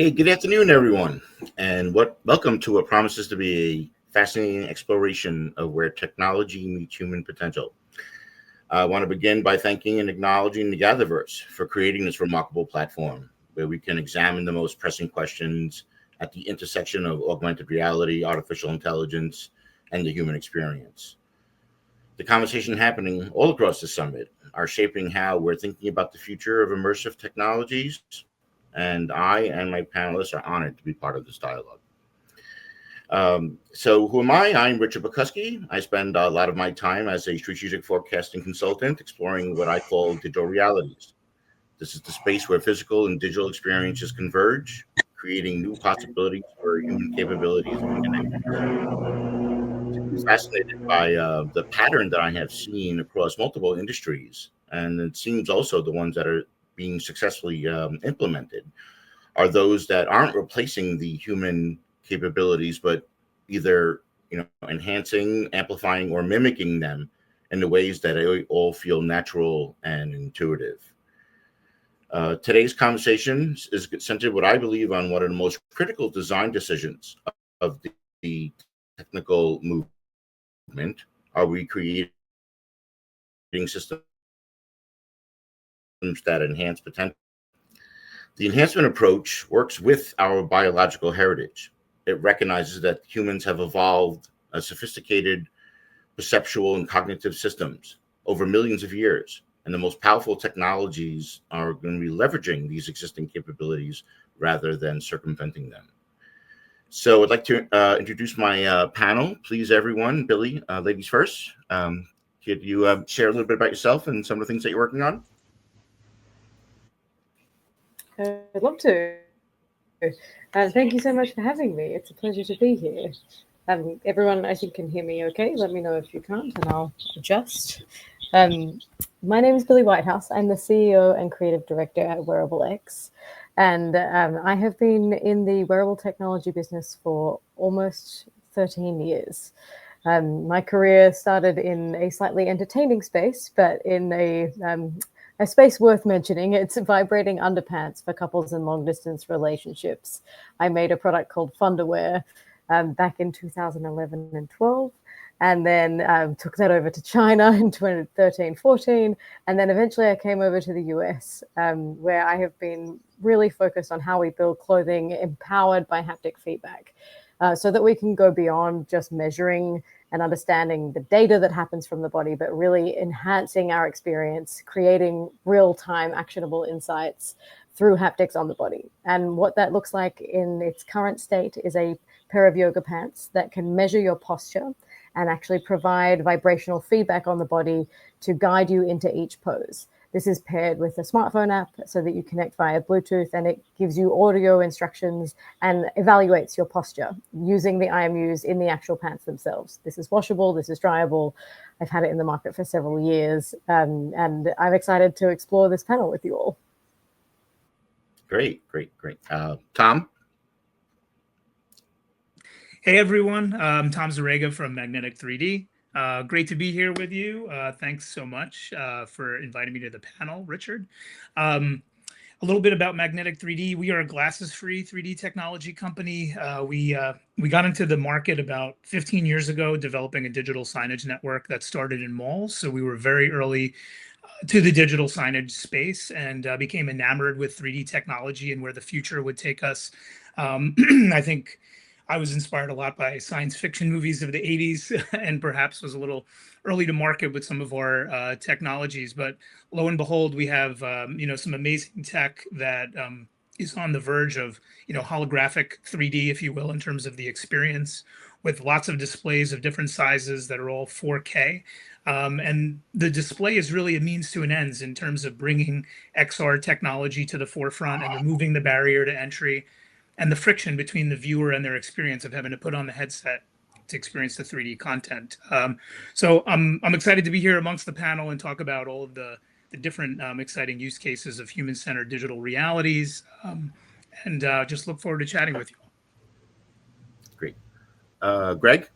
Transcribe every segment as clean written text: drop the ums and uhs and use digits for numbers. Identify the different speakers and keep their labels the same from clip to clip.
Speaker 1: Hey, good afternoon, everyone, and welcome to what promises to be a fascinating exploration of where technology meets human potential. I want to begin by thanking and acknowledging the GatherVerse for creating this remarkable platform where we can examine the most pressing questions at the intersection of augmented reality, artificial intelligence, and the human experience. The conversation happening all across the summit are shaping how we're thinking about the future of immersive technologies, and I and my panelists are honored to be part of this dialogue. So, who am I? I'm Richard Bukusky. I spend a lot of my time as a strategic forecasting consultant exploring what I call digital realities. This is the space where physical and digital experiences converge, creating new possibilities for human capabilities and connections. I'm fascinated by the pattern that I have seen across multiple industries, and it seems also the ones that are being successfully implemented are those that aren't replacing the human capabilities, but either enhancing, amplifying, or mimicking them in the ways that they all feel natural and intuitive. Today's conversation is centered, what I believe, on one of the most critical design decisions of the technical movement. Are we creating systems that enhance potential? The enhancement approach works with our biological heritage. It recognizes that humans have evolved a sophisticated perceptual and cognitive systems over millions of years, and the most powerful technologies are going to be leveraging these existing capabilities rather than circumventing them. So I'd like to introduce my panel. Please, everyone. Billy, ladies first. Could you share a little bit about yourself and some of the things that you're working on?
Speaker 2: I'd love to. Thank you so much for having me. It's a pleasure to be here. Everyone, I think, can hear me okay. Let me know if you can't, and I'll adjust. My name is Billy Whitehouse. I'm the CEO and creative director at WearableX. And I have been in the wearable technology business for almost 13 years. My career started in a slightly entertaining space, but in a space worth mentioning. It's vibrating underpants for couples in long-distance relationships. I made a product called Funderwear back in 2011 and 12, and then took that over to China in 2013, 14, and then eventually I came over to the US, where I have been really focused on how we build clothing empowered by haptic feedback, so that we can go beyond just measuring and understanding the data that happens from the body, but really enhancing our experience, creating real-time actionable insights through haptics on the body. And what that looks like in its current state is a pair of yoga pants that can measure your posture and actually provide vibrational feedback on the body to guide you into each pose. This is paired with a smartphone app so that you connect via Bluetooth, and it gives you audio instructions and evaluates your posture using the IMUs in the actual pants themselves. This is washable, this is dryable. I've had it in the market for several years, and I'm excited to explore this panel with you all.
Speaker 1: Great. Tom?
Speaker 3: Hey, everyone. I'm Tom Zarega from Magnetic 3D. Great to be here with you. Thanks so much for inviting me to the panel, Richard. A little bit about Magnetic 3D. We are a glasses-free 3D technology company. We got into the market about 15 years ago, developing a digital signage network that started in malls. So we were very early to the digital signage space, and became enamored with 3D technology and where the future would take us. I think I was inspired a lot by science fiction movies of the 80s and perhaps was a little early to market with some of our technologies. But lo and behold, we have some amazing tech that is on the verge of holographic 3D, if you will, in terms of the experience, with lots of displays of different sizes that are all 4K. And the display is really a means to an end in terms of bringing XR technology to the forefront and removing the barrier to entry and the friction between the viewer and their experience of having to put on the headset to experience the 3D content. So I'm excited to be here amongst the panel and talk about all of the different exciting use cases of human-centered digital realities, and just look forward to chatting with you all.
Speaker 1: Great. Greg?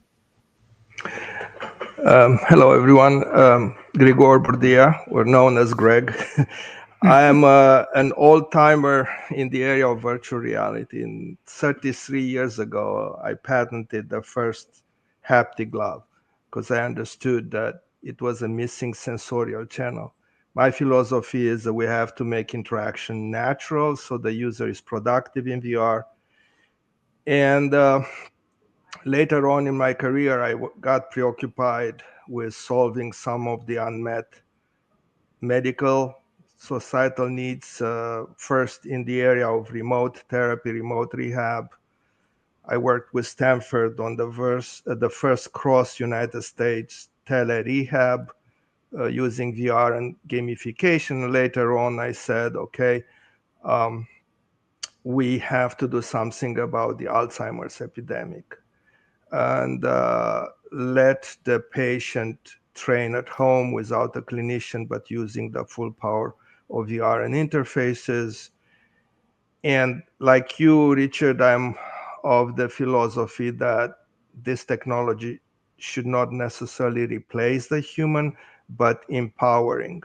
Speaker 4: Hello, everyone. Gregor Bordia, or known as Greg. I am an old-timer in the area of virtual reality. And 33 years ago, I patented the first haptic glove because I understood that it was a missing sensorial channel. My philosophy is that we have to make interaction natural so the user is productive in VR. And later on in my career, I got preoccupied with solving some of the unmet medical societal needs, first in the area of remote therapy, remote rehab. I worked with Stanford on the first cross United States tele-rehab using VR and gamification. Later on, I said, okay, we have to do something about the Alzheimer's epidemic and let the patient train at home without a clinician, but using the full power of VR and interfaces. And like you, Richard, I'm of the philosophy that this technology should not necessarily replace the human, but empowering.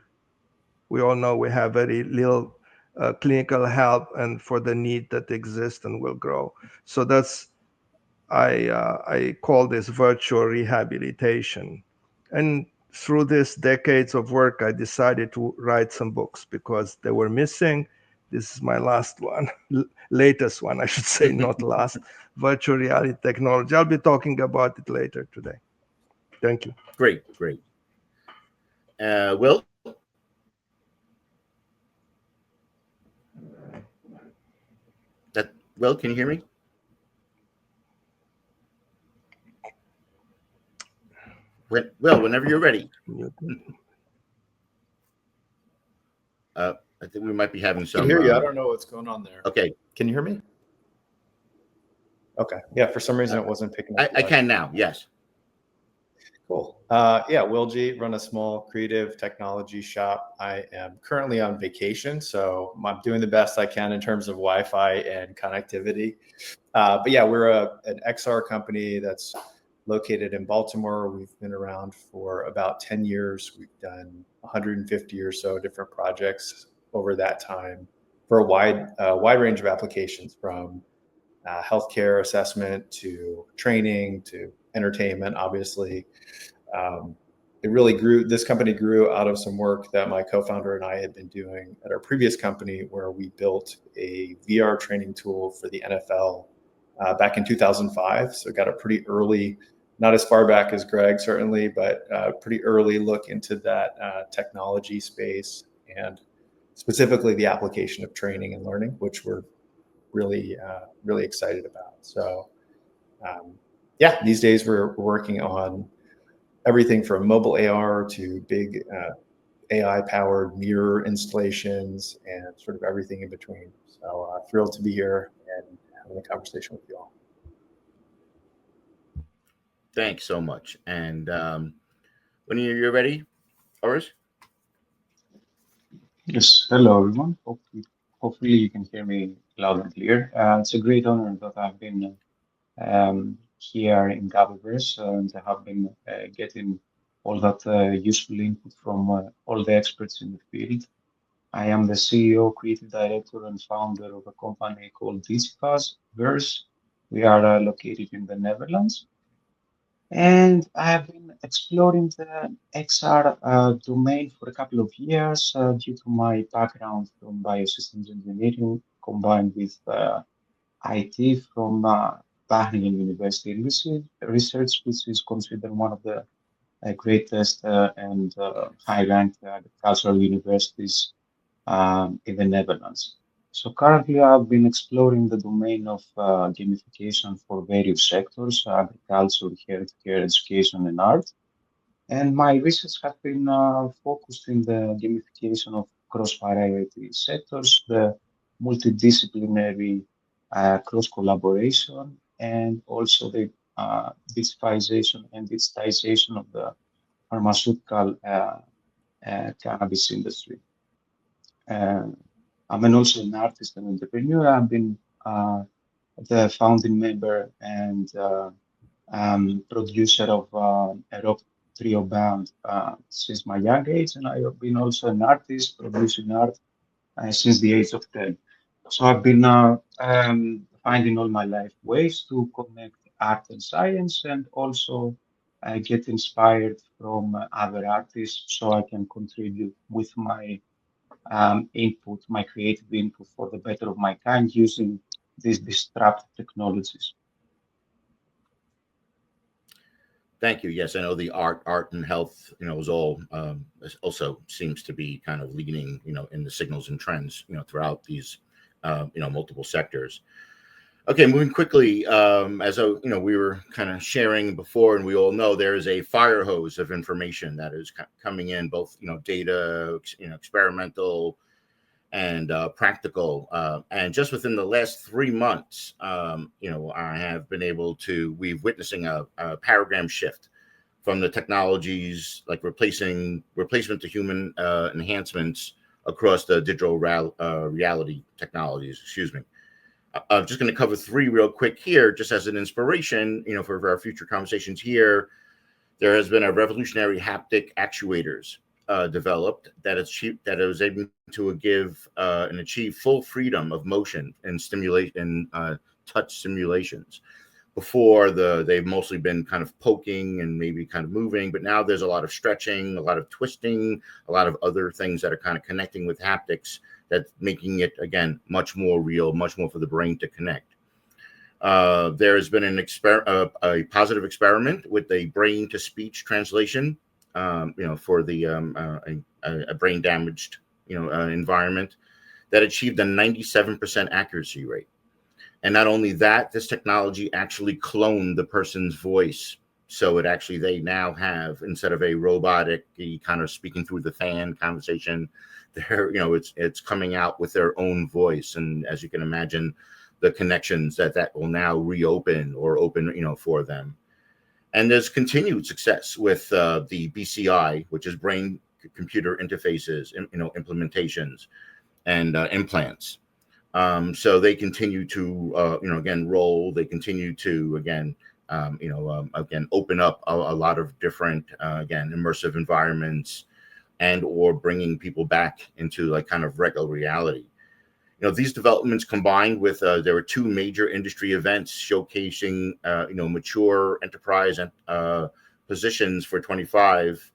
Speaker 4: We all know we have very little clinical help and for the need that exists and will grow. So that's I call this virtual rehabilitation. And through these decades of work, I decided to write some books because they were missing. This is my last one, latest one, I should say, not last. Virtual reality technology. I'll be talking about it later today. Thank you.
Speaker 1: Great. Will? Will, can you hear me? Whenever you're ready. I think we might be having some.
Speaker 5: I can hear you. I don't know what's going on there.
Speaker 1: Okay.
Speaker 5: Can you hear me? Okay. Yeah. For some reason, it wasn't picking up.
Speaker 1: I can now. Yes.
Speaker 5: Cool. Yeah. Will G, run a small creative technology shop. I am currently on vacation, so I'm doing the best I can in terms of Wi-Fi and connectivity. But yeah, we're an XR company that's located in Baltimore. We've been around for about 10 years. We've done 150 or so different projects over that time for a wide range of applications, from healthcare assessment to training to entertainment, obviously. It really grew. This company grew out of some work that my co-founder and I had been doing at our previous company, where we built a VR training tool for the NFL back in 2005. So got a pretty early, not as far back as Greg certainly, but pretty early look into that technology space, and specifically the application of training and learning, which we're really excited about. So yeah, these days we're working on everything from mobile AR to big AI-powered mirror installations and sort of everything in between. So thrilled to be here and having a conversation with you all.
Speaker 1: Thanks so much. And when you're ready, Oris?
Speaker 6: Yes, hello everyone. Hopefully you can hear me loud and clear. It's a great honor that I've been here in GatherVerse, and I have been getting all that useful input from all the experts in the field. I am the CEO, creative director, and founder of a company called GatherVerse. We are located in the Netherlands. And I have been exploring the XR domain for a couple of years due to my background from biosystems engineering combined with IT from Wageningen University Research, which is considered one of the greatest and high-ranked agricultural universities in the Netherlands. So currently, I've been exploring the domain of gamification for various sectors: agriculture, healthcare, education, and art. And my research has been focused in the gamification of cross-variety sectors, the multidisciplinary cross-collaboration, and also the digitization of the pharmaceutical cannabis industry. I'm also an artist and entrepreneur. I've been the founding member and producer of a rock trio band since my young age, and I have been also an artist producing art since the age of 10. So I've been finding all my life ways to connect art and science, and also get inspired from other artists so I can contribute with my input, my creative input for the better of my kind using these disruptive technologies.
Speaker 1: Thank you. Yes, I know the art and health, is all also seems to be kind of leading, in the signals and trends, throughout these, multiple sectors. Okay, moving quickly, as we were kind of sharing before, and we all know there is a fire hose of information that is coming in, both data, experimental and practical. And just within the last 3 months, I have been able to. We've witnessing a paradigm shift from the technologies like replacement to human enhancements across the digital reality technologies. Excuse me. I'm just going to cover 3 real quick here, just as an inspiration, for our future conversations here. There has been a revolutionary haptic actuators developed that is able to give and achieve full freedom of motion and stimulate and touch simulations. Before they've mostly been kind of poking and maybe kind of moving, but now there's a lot of stretching, a lot of twisting, a lot of other things that are kind of connecting with haptics, that's making it again much more real, much more for the brain to connect. There has been a positive experiment with a brain to speech translation, for the a brain damaged environment that achieved a 97% accuracy rate. And not only that, this technology actually cloned the person's voice. So they now have, instead of a robotic kind of speaking through the fan conversation, it's coming out with their own voice. And as you can imagine, the connections that will now reopen or open, for them. And there's continued success with the BCI, which is brain computer interfaces, implementations and implants. So they continue to, again, roll. They continue to, again, open up a lot of different, again, immersive environments, and or bringing people back into like kind of regular reality. These developments combined with there were 2 major industry events showcasing, mature enterprise and positions for 25,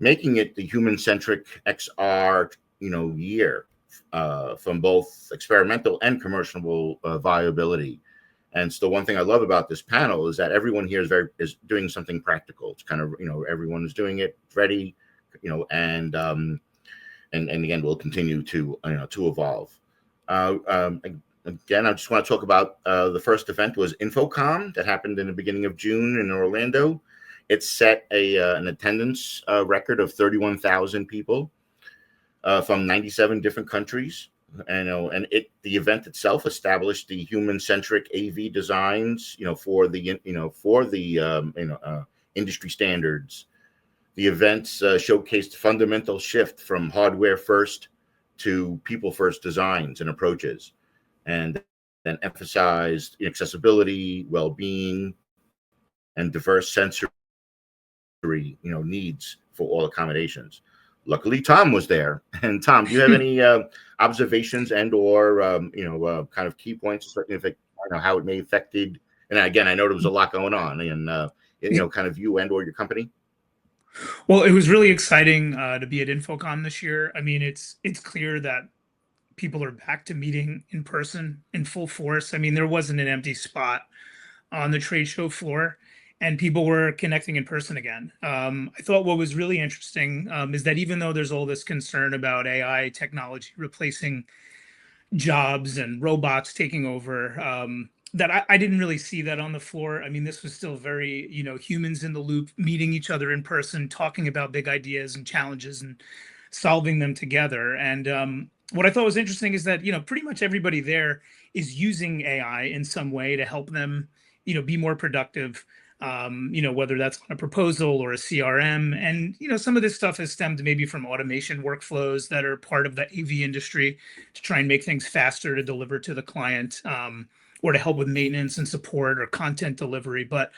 Speaker 1: making it the human-centric XR, year from both experimental and commercial viability. And so the one thing I love about this panel is that everyone here is doing something practical. It's kind of, everyone is doing it ready, and again, we'll continue to evolve. Again, I just want to talk about the first event was InfoComm that happened in the beginning of June in Orlando. It set an attendance record of 31,000 people from 97 different countries. And the event itself established the human-centric AV designs, for the industry standards. The events showcased fundamental shift from hardware first to people first designs and approaches, and then emphasized accessibility, well-being, and diverse sensory, needs for all accommodations. Luckily, Tom was there. And Tom, do you have any observations and or kind of key points, how it may affected? And again, I know there was a lot going on, and kind of you and or your company.
Speaker 3: Well, it was really exciting to be at InfoComm this year. I mean, it's clear that people are back to meeting in person in full force. I mean, there wasn't an empty spot on the trade show floor, and people were connecting in person again. I thought what was really interesting is that even though there's all this concern about AI technology replacing jobs and robots taking over, that I didn't really see that on the floor. I mean, this was still very, humans in the loop, meeting each other in person, talking about big ideas and challenges and solving them together. And what I thought was interesting is that, pretty much everybody there is using AI in some way to help them, be more productive, whether that's on a proposal or a CRM. And, some of this stuff has stemmed maybe from automation workflows that are part of the AV industry to try and make things faster to deliver to the client, or to help with maintenance and support or content delivery. But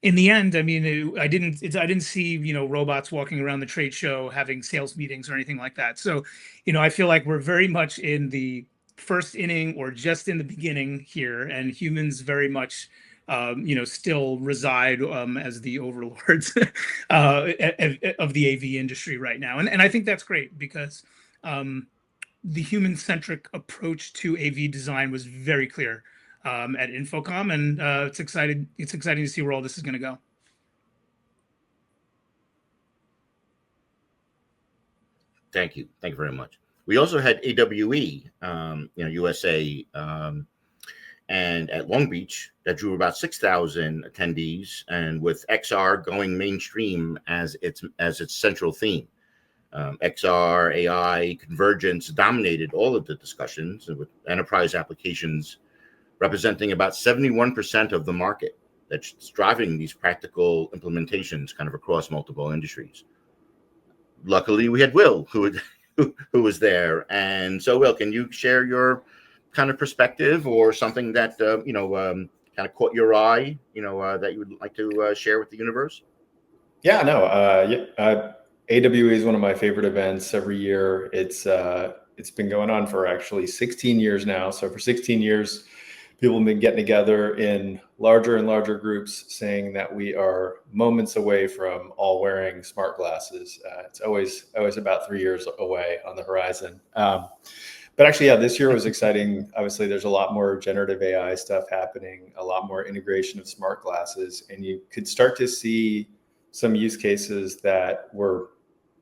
Speaker 3: in the end, I mean, I didn't see, robots walking around the trade show having sales meetings or anything like that. So, I feel like we're very much in the first inning or just in the beginning here, and humans very much, still reside as the overlords of the AV industry right now. And I think that's great because the human-centric approach to AV design was very clear at Infocom, and it's exciting to see where all this is going to go.
Speaker 1: Thank you very much. We also had AWE, USA, and at Long Beach that drew about 6,000 attendees, and with XR going mainstream as its central theme. XR, AI, convergence dominated all of the discussions, with enterprise applications representing about 71% of the market that's driving these practical implementations kind of across multiple industries. Luckily, we had Will, who was there. And so, Will, can you share your kind of perspective or something that, kind of caught your eye, that you would like to share with the universe?
Speaker 5: Yeah, no. AWE is one of my favorite events every year. It's been going on for actually 16 years now. So for 16 years, people have been getting together in larger and larger groups saying that we are moments away from all wearing smart glasses. It's always about 3 years away on the horizon. But actually, yeah, this year was exciting. Obviously, there's a lot more generative AI stuff happening, a lot more integration of smart glasses, and you could start to see some use cases that were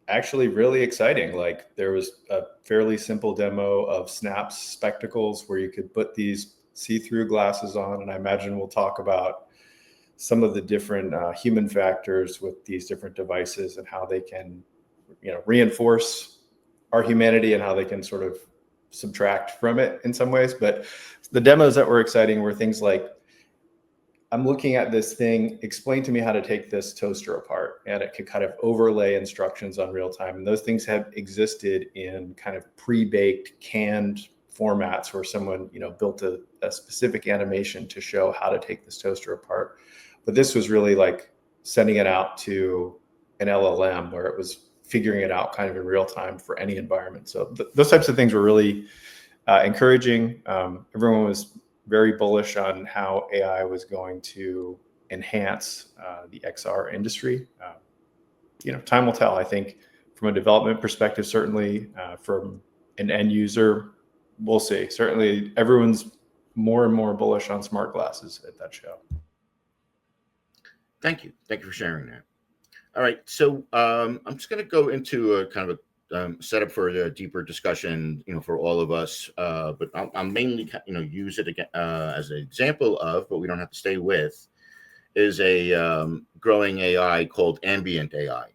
Speaker 5: actually really exciting. Like there was a fairly simple demo of Snap's spectacles where you could put these see-through glasses on. And I imagine we'll talk about some of the different human factors with these different devices and how they can, reinforce our humanity and how they can sort of subtract from it in some ways. But the demos that were exciting were things like, I'm looking at this thing, explain to me how to take this toaster apart. And it could kind of overlay instructions on real time. And those things have existed in kind of pre-baked, canned formats where someone, built a specific animation to show how to take this toaster apart. But this was really like sending it out to an LLM where it was figuring it out kind of in real time for any environment. So those types of things were really encouraging. Everyone was very bullish on how AI was going to enhance the XR industry. Time will tell. I think from a development perspective, certainly from an end user, we'll see. Certainly, everyone's more and more bullish on smart glasses at that show.
Speaker 1: Thank you for sharing that. All right, so I'm just going to go into a kind of a setup for a deeper discussion, for all of us. But I'll mainly, use it again as an example of, but we don't have to stay with, is a growing AI called ambient AI,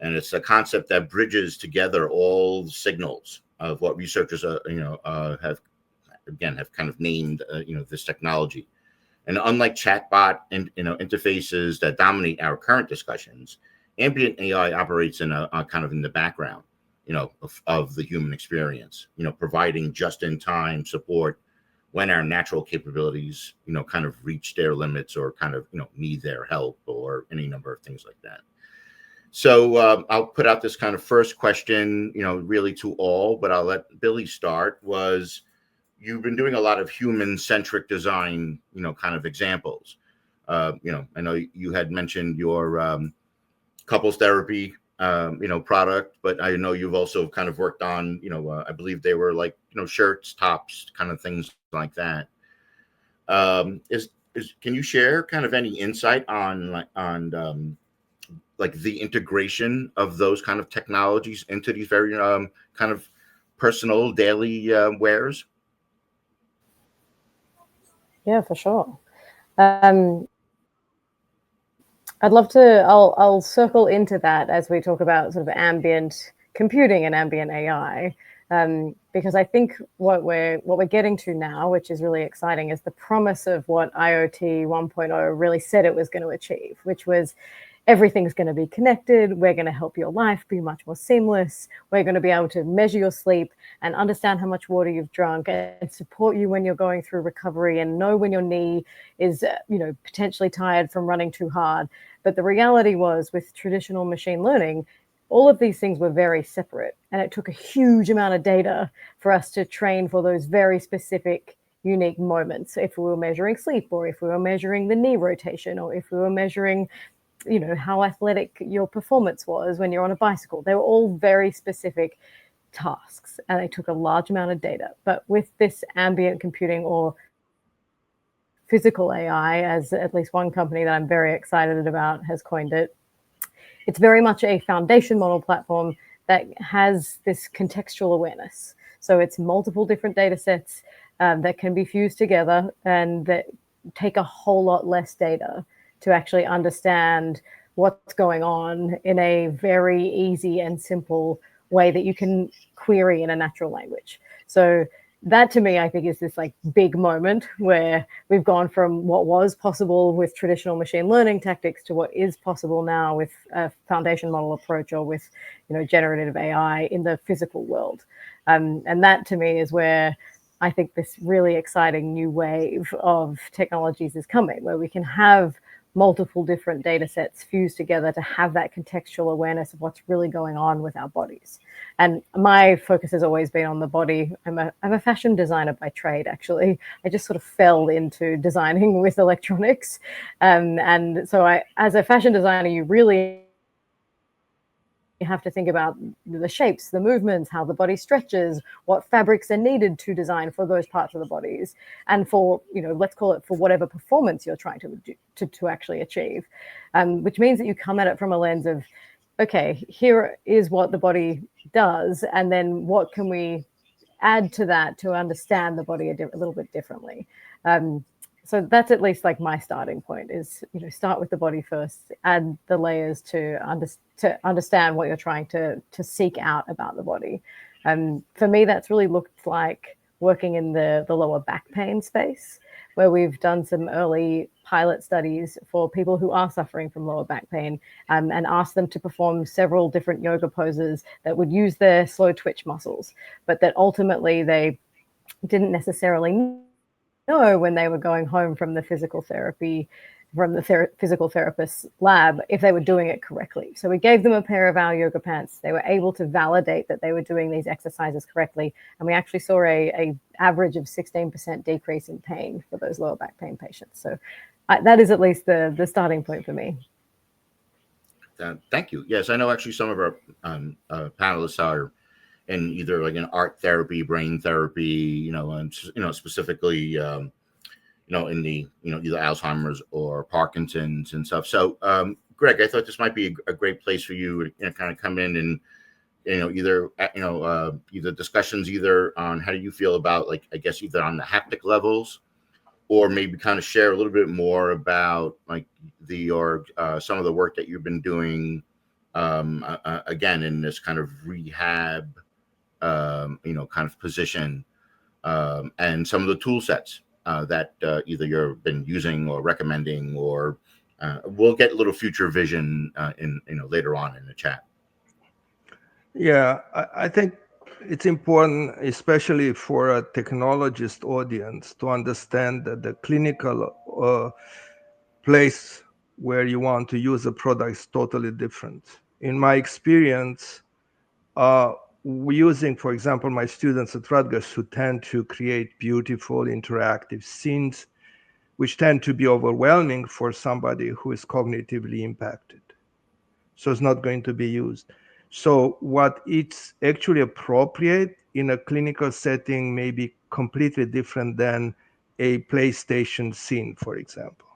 Speaker 1: and it's a concept that bridges together all signals of what researchers, have kind of named, this technology. And unlike chatbot and interfaces that dominate our current discussions, ambient AI operates in a kind of in the background, of the human experience, providing just-in-time support when our natural capabilities, kind of reach their limits or kind of, need their help or any number of things like that. So I'll put out this kind of first question, really to all, but I'll let Billy start. Was you've been doing a lot of human-centric design, kind of examples. I know you had mentioned your couples therapy, product, but I know you've also kind of worked on, I believe they were like, shirts, tops, kind of things like that. Can you share kind of any insight on like the integration of those kind of technologies into these very kind of personal daily wares?
Speaker 2: Yeah, for sure. I'd love to, I'll circle into that as we talk about sort of ambient computing and ambient AI, because I think what we're getting to now, which is really exciting, is the promise of what IoT 1.0 really said it was going to achieve, which was everything's going to be connected. We're going to help your life be much more seamless. We're going to be able to measure your sleep and understand how much water you've drunk and support you when you're going through recovery and know when your knee is, potentially tired from running too hard. But the reality was, with traditional machine learning, all of these things were very separate, and it took a huge amount of data for us to train for those very specific, unique moments. If we were measuring sleep, or if we were measuring the knee rotation, or if we were measuring, how athletic your performance was when you're on a bicycle, they were all very specific tasks, and they took a large amount of data. But with this ambient computing, or physical AI, as at least one company that I'm very excited about has coined it, it's very much a foundation model platform that has this contextual awareness. So it's multiple different data sets that can be fused together, and that take a whole lot less data to actually understand what's going on in a very easy and simple way that you can query in a natural language. So that, to me, I think is this like big moment where we've gone from what was possible with traditional machine learning tactics to what is possible now with a foundation model approach, or with, generative AI in the physical world. And that, to me, is where I think this really exciting new wave of technologies is coming, where we can have multiple different data sets fused together to have that contextual awareness of what's really going on with our bodies. And my focus has always been on the body. I'm a fashion designer by trade, actually. I just sort of fell into designing with electronics. And so as a fashion designer, you really have to think about the shapes, the movements, how the body stretches, what fabrics are needed to design for those parts of the bodies, and for, let's call it, for whatever performance you're trying to actually achieve. Which means that you come at it from a lens of, okay, here is what the body does, and then what can we add to that to understand the body a little bit differently. So that's at least like my starting point is, start with the body first, add the layers to understand what you're trying to seek out about the body. For me, that's really looked like working in the lower back pain space, where we've done some early pilot studies for people who are suffering from lower back pain, and asked them to perform several different yoga poses that would use their slow twitch muscles, but that ultimately they didn't necessarily know when they were going home from the physical therapy, from the physical therapist's lab, if they were doing it correctly. So we gave them a pair of our yoga pants. They were able to validate that they were doing these exercises correctly. And we actually saw a average of 16% decrease in pain for those lower back pain patients. So that is at least the starting point for me.
Speaker 1: Thank you. Yes, I know actually some of our panelists are in either like an art therapy, brain therapy, and specifically, in the either Alzheimer's or Parkinson's and stuff. So, Greg, I thought this might be a great place for you to kind of come in and either discussions either on how do you feel about, like, I guess either on the haptic levels, or maybe kind of share a little bit more about like some of the work that you've been doing again in this kind of rehab kind of position, and some of the tool sets that either you've been using or recommending, or we'll get a little future vision in later on in the chat.
Speaker 4: Yeah, I think it's important, especially for a technologist audience, to understand that the clinical place where you want to use a product is totally different. In my experience, using, for example, my students at Rutgers, who tend to create beautiful interactive scenes, which tend to be overwhelming for somebody who is cognitively impacted. So it's not going to be used. So what it's actually appropriate in a clinical setting may be completely different than a PlayStation scene, for example.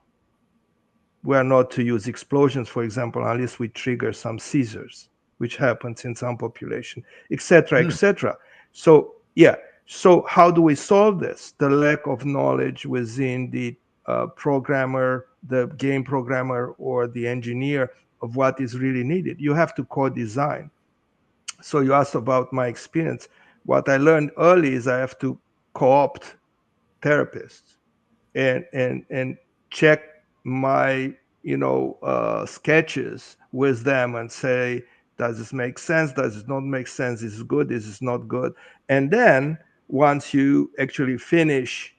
Speaker 4: We are not to use explosions, for example, unless we trigger some seizures, which happens in some population, etc., etc. So yeah, so how do we solve this? The lack of knowledge within the programmer, the game programmer, or the engineer of what is really needed. You have to co-design. So you asked about my experience. What I learned early is I have to co-opt therapists and check my sketches with them and say, Does this make sense? Does it not make sense? Is it good? Is it not good? And then once you actually finish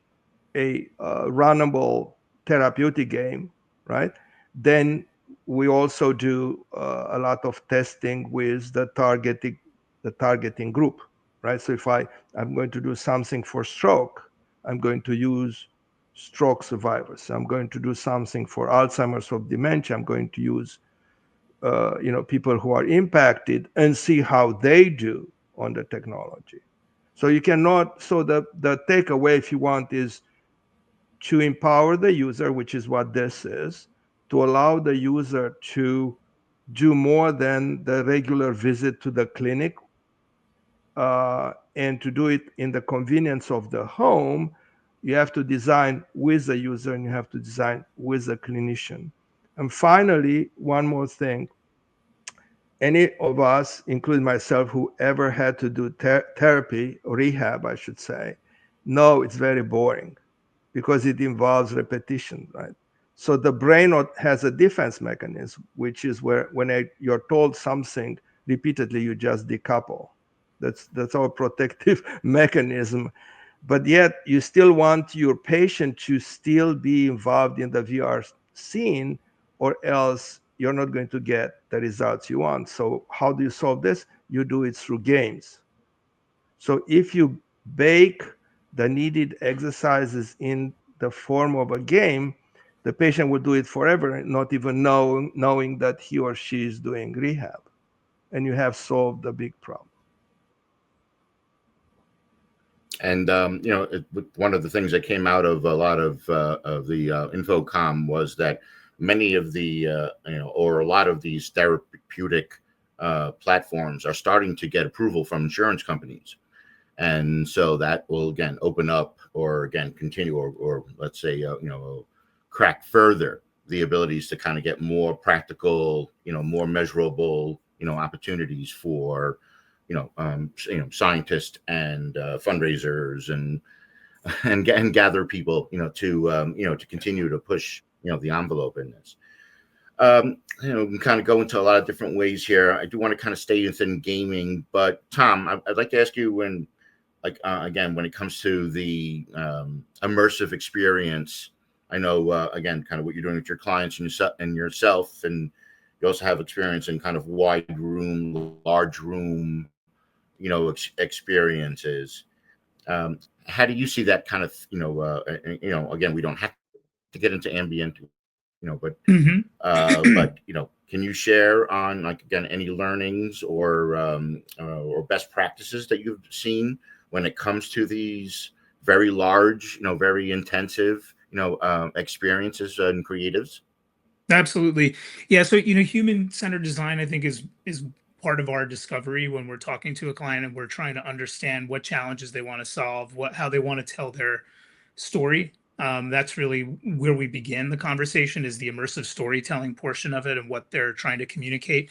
Speaker 4: a runnable therapeutic game, right? Then we also do a lot of testing with the targeting group, right? So if I'm going to do something for stroke, I'm going to use stroke survivors. I'm going to do something for Alzheimer's or dementia. I'm going to use people who are impacted and see how they do on the technology. So you cannot. So the takeaway, if you want, is to empower the user, which is what this is, to allow the user to do more than the regular visit to the clinic, and to do it in the convenience of the home. You have to design with the user and you have to design with the clinician. And finally, one more thing. Any of us, including myself, who ever had to do therapy or rehab, I should say, know it's very boring because it involves repetition, right? So the brain has a defense mechanism, which is where when you're told something repeatedly, you just decouple. That's our protective mechanism. But yet you still want your patient to still be involved in the VR scene, or else you're not going to get the results you want. So how do you solve this? You do it through games. So if you bake the needed exercises in the form of a game, the patient will do it forever, not even knowing that he or she is doing rehab. And you have solved the big problem.
Speaker 1: And one of the things that came out of a lot of the InfoComm was that many of the or a lot of these therapeutic platforms are starting to get approval from insurance companies, and so that will again open up, or again continue, or let's say crack further the abilities to kind of get more practical, more measurable, opportunities for scientists and fundraisers and gather people, to continue to push, the envelope in this. We can kind of go into a lot of different ways here. I do want to kind of stay within gaming, but Tom, I'd like to ask you when it comes to the immersive experience. I know, again, kind of what you're doing with your clients and yourself, and you also have experience in kind of wide room, large room, experiences. How do you see that kind of, again, we don't have to get into ambient, but can you share on, like, again, any learnings or best practices that you've seen when it comes to these very large, very intensive, experiences and creatives?
Speaker 3: Absolutely. Yeah. So, human-centered design, I think, is part of our discovery when we're talking to a client and we're trying to understand what challenges they want to solve, how they want to tell their story. That's really where we begin the conversation, is the immersive storytelling portion of it and what they're trying to communicate.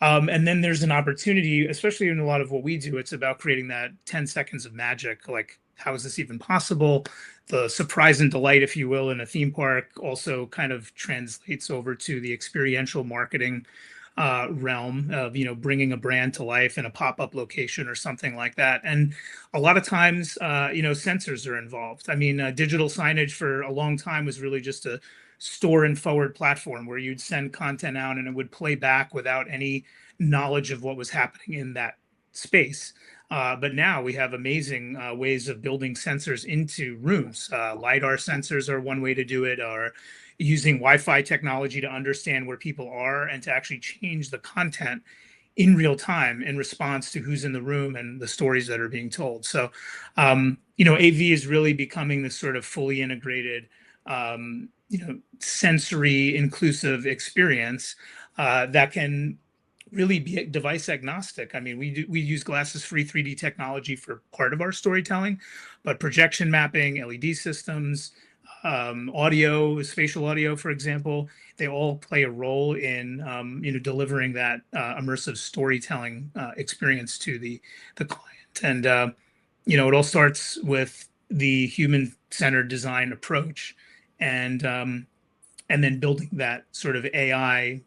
Speaker 3: And then there's an opportunity, especially in a lot of what we do, it's about creating that 10 seconds of magic. Like, how is this even possible? The surprise and delight, if you will, in a theme park also kind of translates over to the experiential marketing realm of, bringing a brand to life in a pop-up location or something like that. And a lot of times, sensors are involved. I mean, digital signage for a long time was really just a store and forward platform where you'd send content out and it would play back without any knowledge of what was happening in that space. But now we have amazing ways of building sensors into rooms. LiDAR sensors are one way to do it, or using Wi-Fi technology to understand where people are and to actually change the content in real time in response to who's in the room and the stories that are being told. So, AV is really becoming this sort of fully integrated, sensory inclusive experience that can really be device agnostic. I mean, we use glasses-free 3D technology for part of our storytelling, but projection mapping, LED systems, audio, spatial audio, for example, they all play a role in delivering that immersive storytelling experience to the client. And it all starts with the human-centered design approach, and then building that sort of AI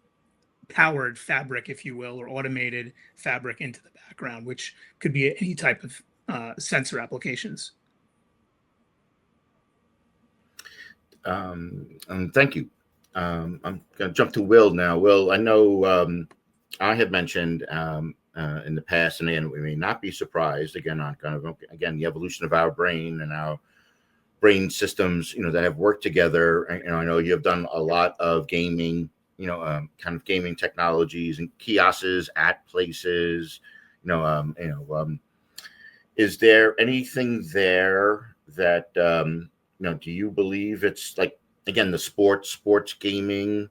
Speaker 3: powered fabric, if you will, or automated fabric into the background, which could be any type of sensor applications.
Speaker 1: And thank you. I'm going to jump to Will now. Will, I know I have mentioned in the past, and again, we may not be surprised again on kind of the evolution of our brain and our brain systems, that have worked together. And I know you have done a lot of gaming, kind of gaming technologies and kiosks at places. Is there anything there that do you believe it's like, again, the sports gaming,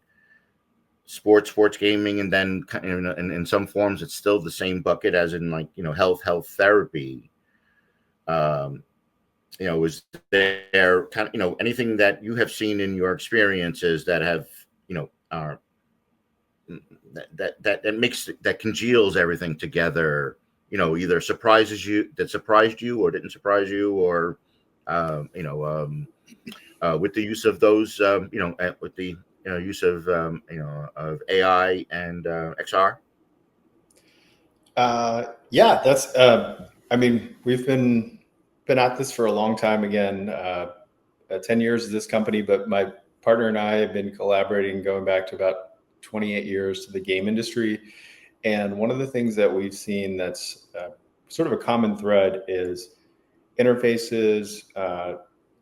Speaker 1: and then in some forms it's still the same bucket as in like health therapy. Is there kind of anything that you have seen in your experiences that have that makes that congeals everything together, either surprised you or didn't surprise you, or with the use of those with the use of of AI and XR?
Speaker 5: Yeah, that's I mean, we've been at this for a long time. Again, 10 years of this company, but my partner and I have been collaborating going back to about 28 years to the game industry. And one of the things that we've seen that's sort of a common thread is interfaces.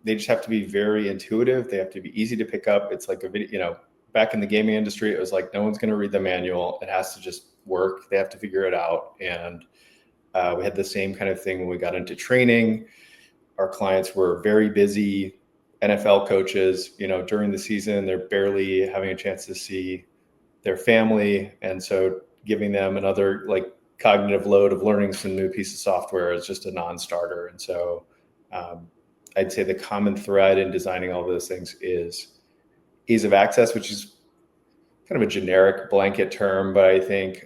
Speaker 5: They just have to be very intuitive. They have to be easy to pick up. It's like a video, back in the gaming industry, it was like, no one's going to read the manual. It has to just work. They have to figure it out. And we had the same kind of thing when we got into training. Our clients were very busy. NFL coaches, during the season, they're barely having a chance to see their family. And so giving them another like cognitive load of learning some new piece of software is just a non-starter. And so I'd say the common thread in designing all those things is ease of access, which is kind of a generic blanket term, but I think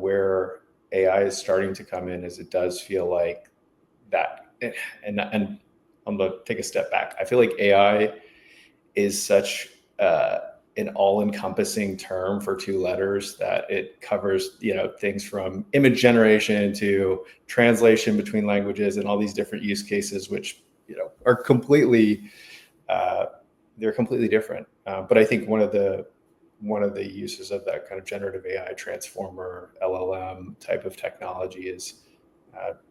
Speaker 5: where AI is starting to come in is it does feel like that. And I'm going to take a step back. I feel like AI is such an all-encompassing term for two letters that it covers, things from image generation to translation between languages and all these different use cases, which, are completely, they're completely different. But I think one of the uses of that kind of generative AI transformer LLM type of technology is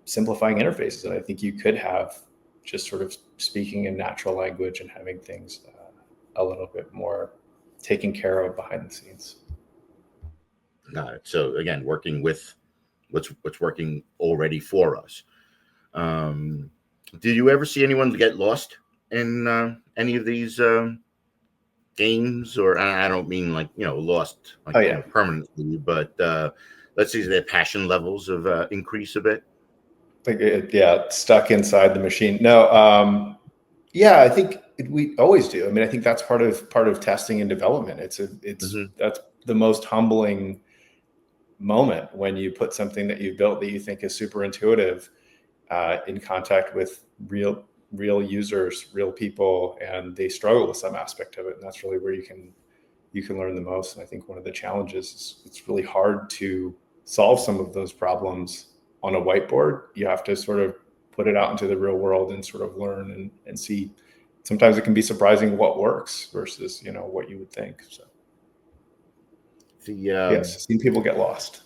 Speaker 5: simplifying interfaces. And I think you could have just sort of speaking in natural language and having things a little bit more taken care of behind the scenes.
Speaker 1: Got it. So again, working with what's working already for us. Did you ever see anyone get lost in any of these games? Or I don't mean like lost like permanently, but let's see their passion levels of increase a bit.
Speaker 5: Like stuck inside the machine. No, I think we always do. I mean, I think that's part of testing and development. That's the most humbling moment when you put something that you built that you think is super intuitive in contact with real users, real people, and they struggle with some aspect of it. And that's really where you can learn the most. And I think one of the challenges is it's really hard to solve some of those problems on a whiteboard. You have to sort of put it out into the real world and sort of learn and see. Sometimes it can be surprising what works versus, what you would think. So yes, seen people get lost.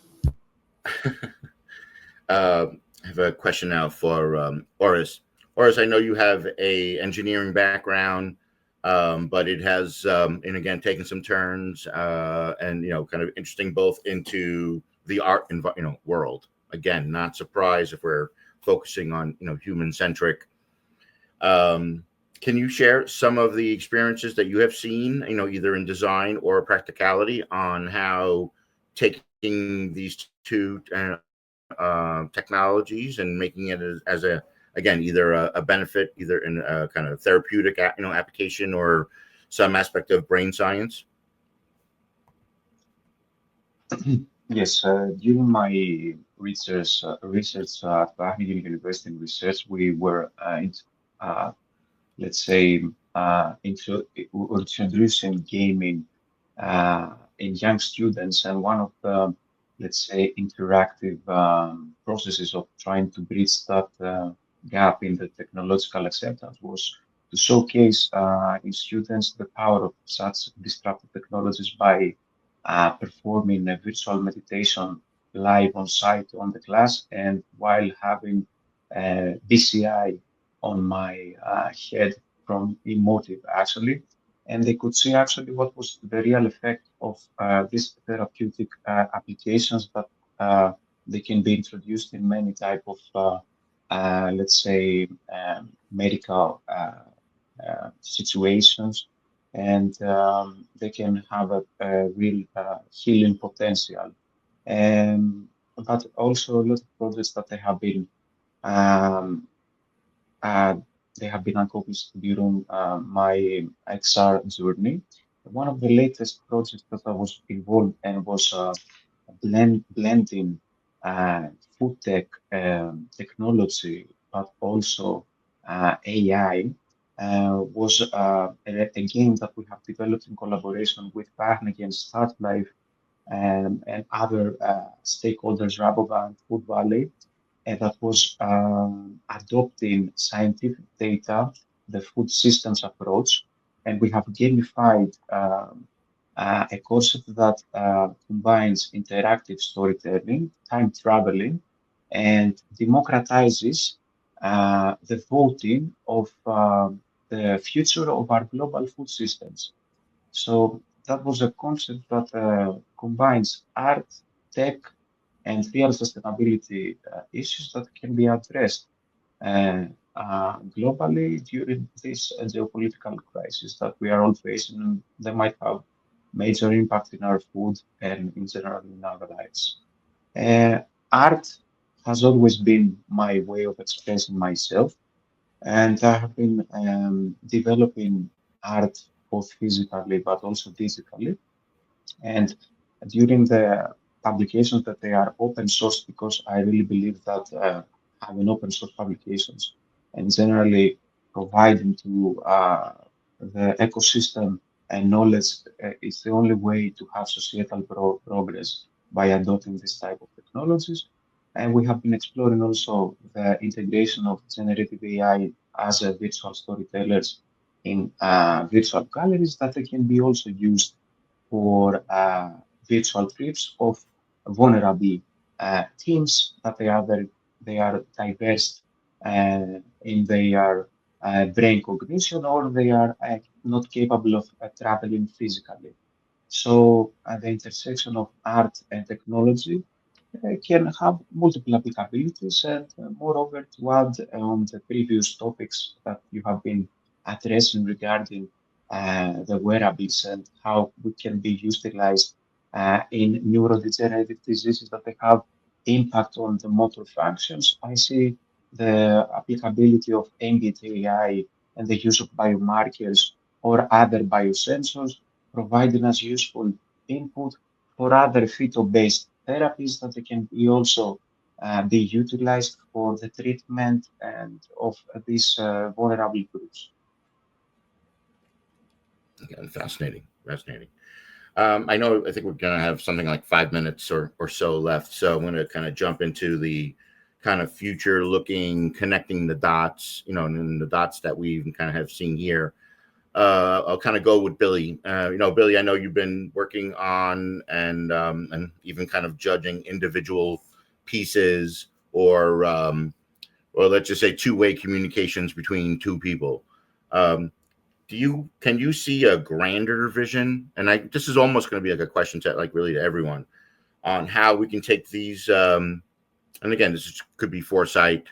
Speaker 1: I have a question now for Oris. Oris, I know you have a engineering background, but it has, and again, taken some turns, and kind of interesting both into the art world. Again, not surprised if we're focusing on human-centric. Can you share some of the experiences that you have seen, either in design or practicality, on how taking these two technologies and making it as a, again, either a benefit, either in a kind of therapeutic application or some aspect of brain science?
Speaker 6: Yes, during my research at Wageningen University in research, we were introducing gaming in young students. And one of the, let's say, interactive processes of trying to bridge that gap in the technological acceptance was to showcase in students the power of such disruptive technologies by performing a virtual meditation live on site on the class, and while having BCI on my head from emotive actually, and they could see actually what was the real effect of these therapeutic applications that they can be introduced in many type of let's say medical situations, and they can have a real healing potential. But also a lot of projects that um, uh, they have been accomplished during my XR journey. One of the latest projects that I was involved in was blending food tech technology, but also AI. Was a game that we have developed in collaboration with Carnegie and StartLife and other stakeholders, Rabobank, Food Valley, and that was adopting scientific data, the food systems approach, and we have gamified a concept that combines interactive storytelling, time traveling, and democratizes the voting of the future of our global food systems. So that was a concept that combines art, tech, and real sustainability issues that can be addressed globally during this geopolitical crisis that we are all facing. And they might have major impact in our food and in general in our lives. Uh, Art has always been my way of expressing myself, and I have been developing art both physically but also digitally. And during the publications that they are open source, because I really believe that having open source publications and generally providing to the ecosystem and knowledge is the only way to have societal progress by adopting this type of technologies. And we have been exploring also the integration of generative AI as a virtual storytellers in virtual galleries that they can be also used for virtual trips of vulnerable teams that they are diverse in their brain cognition, or they are not capable of traveling physically. So the intersection of art and technology can have multiple applicabilities, and moreover, to add on the previous topics that you have been addressing regarding the wearables and how we can be utilized in neurodegenerative diseases that they have impact on the motor functions. I see the applicability of ambient AI and the use of biomarkers or other biosensors providing us useful input for other phyto-based therapies that they can be also be utilized for the treatment and of these vulnerable groups.
Speaker 1: Again, fascinating, fascinating. I think we're going to have something like 5 minutes or so left. So I'm going to kind of jump into the kind of future looking, connecting the dots, and the dots that we even kind of have seen here. I'll kind of go with Billy. Billy, I know you've been working on and even kind of judging individual pieces or let's just say two-way communications between two people. Can you see a grander vision? And this is almost going to be like a question to really to everyone on how we can take these. And again, this could be foresight,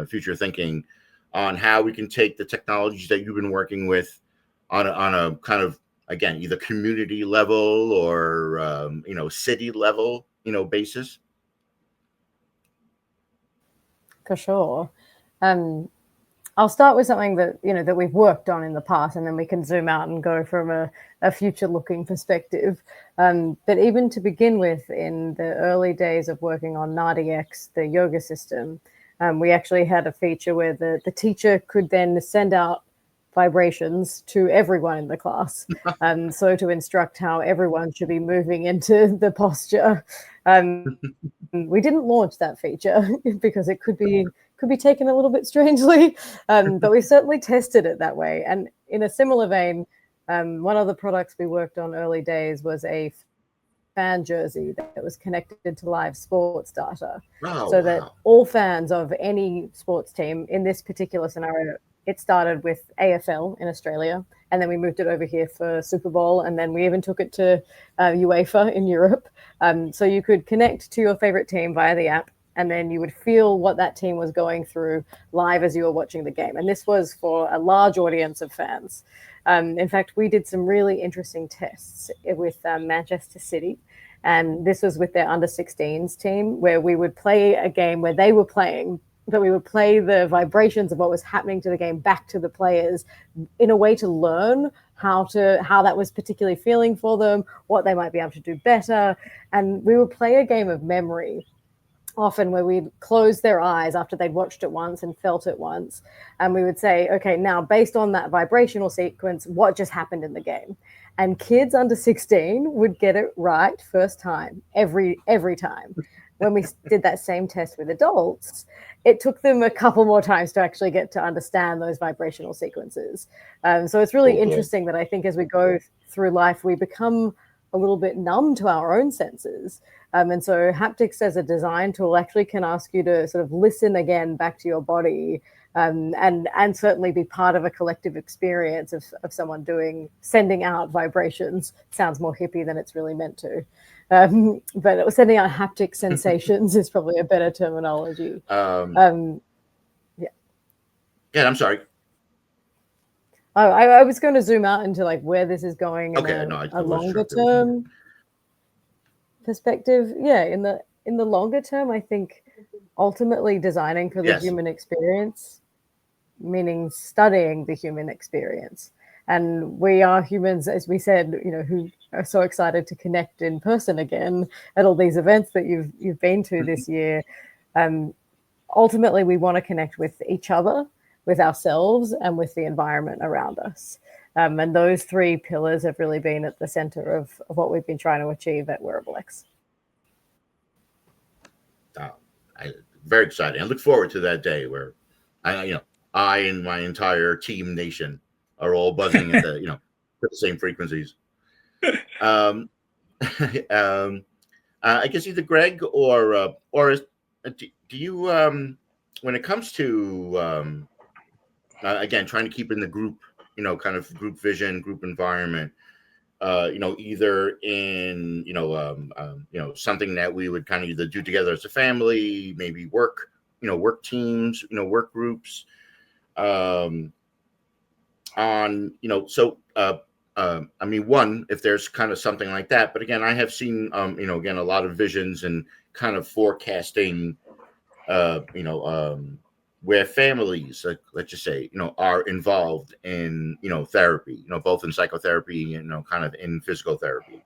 Speaker 1: future thinking on how we can take the technologies that you've been working with on a kind of, again, either community level or city level basis.
Speaker 2: For sure. I'll start with something that that we've worked on in the past, and then we can zoom out and go from a future-looking perspective. But even to begin with, in the early days of working on NADIX, the yoga system, we actually had a feature where the teacher could then send out vibrations to everyone in the class. So to instruct how everyone should be moving into the posture. We didn't launch that feature because it could be taken a little bit strangely, but we certainly tested it that way. And in a similar vein, one of the products we worked on early days was a fan jersey that was connected to live sports data, so that all fans of any sports team in this particular scenario, it started with AFL in Australia, and then we moved it over here for Super Bowl, and then we even took it to UEFA in Europe. So you could connect to your favorite team via the app, and then you would feel what that team was going through live as you were watching the game. And this was for a large audience of fans. In fact, we did some really interesting tests with Manchester City, and this was with their under-16s team, where we would play a game where they were playing, but we would play the vibrations of what was happening to the game back to the players in a way to learn how that was particularly feeling for them, what they might be able to do better. And we would play a game of memory, often where we'd close their eyes after they'd watched it once and felt it once. And we would say, okay, now based on that vibrational sequence, what just happened in the game? And kids under 16 would get it right first time, every time. When we did that same test with adults, it took them a couple more times to actually get to understand those vibrational sequences. So it's really interesting that I think as we go through life, we become a little bit numb to our own senses. And so haptics as a design tool actually can ask you to sort of listen again back to your body, and certainly be part of a collective experience of someone sending out vibrations. Sounds more hippie than it's really meant to. But sending out haptic sensations is probably a better terminology.
Speaker 1: Yeah, I'm sorry.
Speaker 2: I was going to zoom out into like where this is going in a longer term perspective. Yeah, in the longer term, I think ultimately designing for the human experience, meaning studying the human experience. And we are humans, as we said, who are so excited to connect in person again at all these events that you've been to this year. Ultimately, we want to connect with each other, with ourselves, and with the environment around us. And those three pillars have really been at the center of what we've been trying to achieve at WearableX.
Speaker 1: Very exciting. I look forward to that day where I and my entire team nation are all buzzing at the same frequencies. I guess either Greg or do you when it comes to again trying to keep in the group kind of group vision, group environment, either in something that we would kind of either do together as a family, maybe work teams, work groups, I mean, one, if there's kind of something like that, but again, I have seen again a lot of visions and kind of forecasting where families, let's just say, are involved in, therapy, both in psychotherapy and, kind of in physical therapy,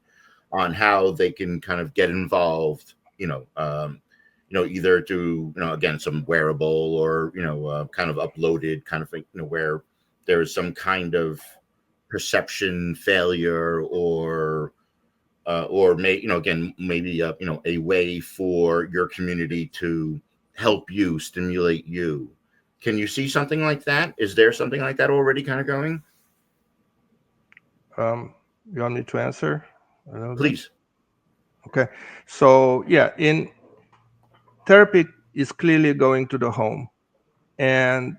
Speaker 1: on how they can kind of get involved, either to, again, some wearable or, kind of uploaded kind of thing, where there is some kind of perception failure or maybe a way for your community to help you, stimulate you. Can you see something like that? Is there something like that already kind of going?
Speaker 4: You want me to answer?
Speaker 1: Please.
Speaker 4: Okay. So in therapy is clearly going to the home, and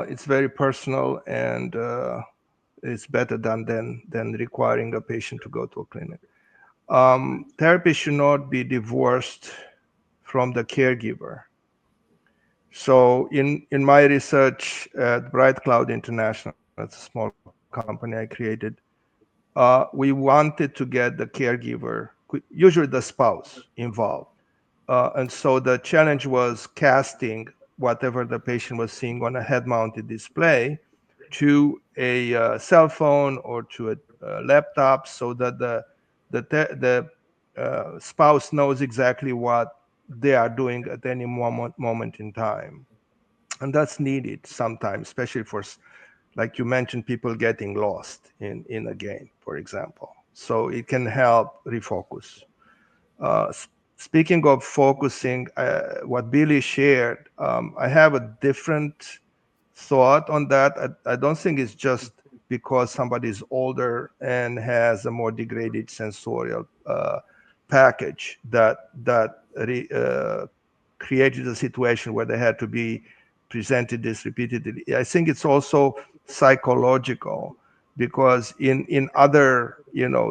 Speaker 4: it's very personal, and it's better than requiring a patient to go to a clinic. Therapy should not be divorced from the caregiver. So in my research at Bright Cloud International, that's a small company I created, we wanted to get the caregiver, usually the spouse, involved. And so the challenge was casting whatever the patient was seeing on a head-mounted display to a cell phone or to a laptop, so that the spouse knows exactly what they are doing at any moment in time. And that's needed sometimes, especially for like you mentioned, people getting lost in a game, for example. So it can help refocus. Speaking of focusing, what Billy shared, I have a different thought on that. I don't think it's just because somebody's older and has a more degraded sensorial package that created a situation where they had to be presented this repeatedly. I think it's also psychological, because in other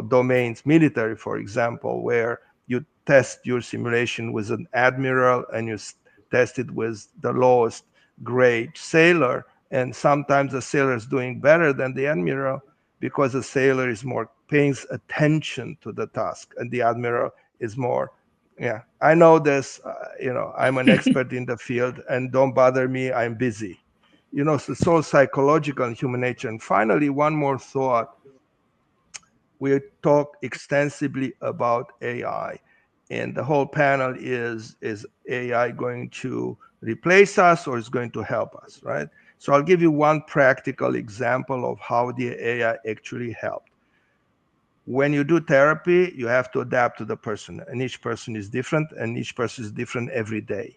Speaker 4: domains, military, for example, where you test your simulation with an admiral and you test it with the lowest grade sailor, and sometimes the sailor is doing better than the admiral because the sailor is more pays attention to the task and the admiral is more, yeah, I know this, I'm an expert in the field and don't bother me, I'm busy. So it's all psychological and human nature. And finally, one more thought. We talk extensively about AI, and the whole panel is AI going to replace us or is going to help us, right? So I'll give you one practical example of how the AI actually helped. When you do therapy, you have to adapt to the person, and each person is different, and each person is different every day.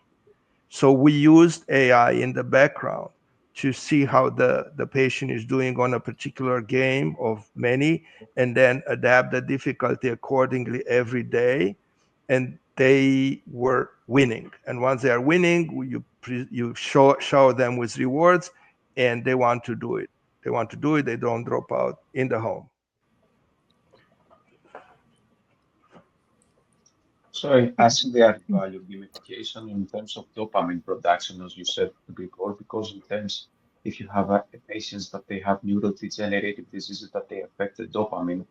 Speaker 4: So we used AI in the background to see how the patient is doing on a particular game of many, and then adapt the difficulty accordingly every day. And they were winning. And once they are winning, you show them with rewards, and they want to do it. They want to do it. They don't drop out in the home.
Speaker 6: So I see the added value of gamification in terms of dopamine production, as you said before, because in terms, if you have patients that they have neurodegenerative diseases that they affect the dopamine,